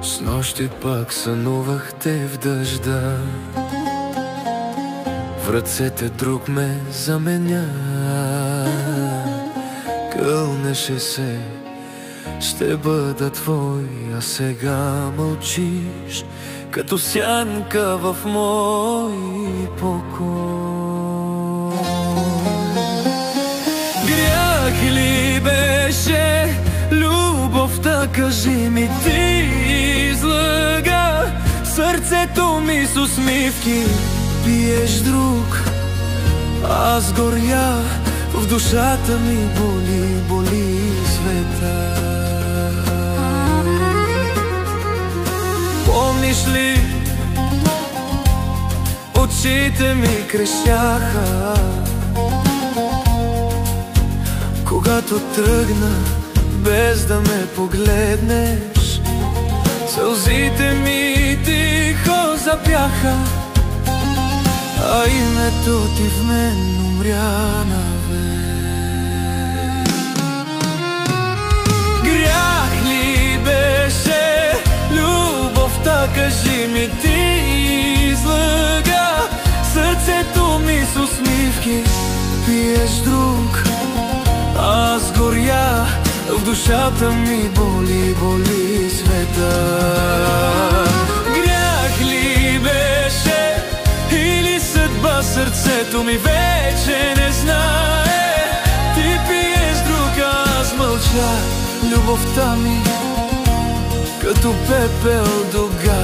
Снощи пак сънувахте в дъжда, в ръцете друг ме заменя. Кълнеше се, ще бъда твой, а сега мълчиш, като сянка в мой покой. Грях ли беше любовта, кажи ми ти? Излъга сърцето ми с усмивки, пиеш друг, аз горя, в душата ми боли света. Помниш ли, очите ми крещяха, когато тръгна без да ме погледнеш. Сълзите ми тихо запяха, а името ти в мен умря навек. Грях ли беше любовта, кажи ми ти? Излъга сърцето ми с усмивки, пиеш друг, аз горя, в душата ми боли света. Грях ли беше или съдба, сърцето ми вече не знае. Ти пиеш друг, аз мълча, любовта ми като пепел дога.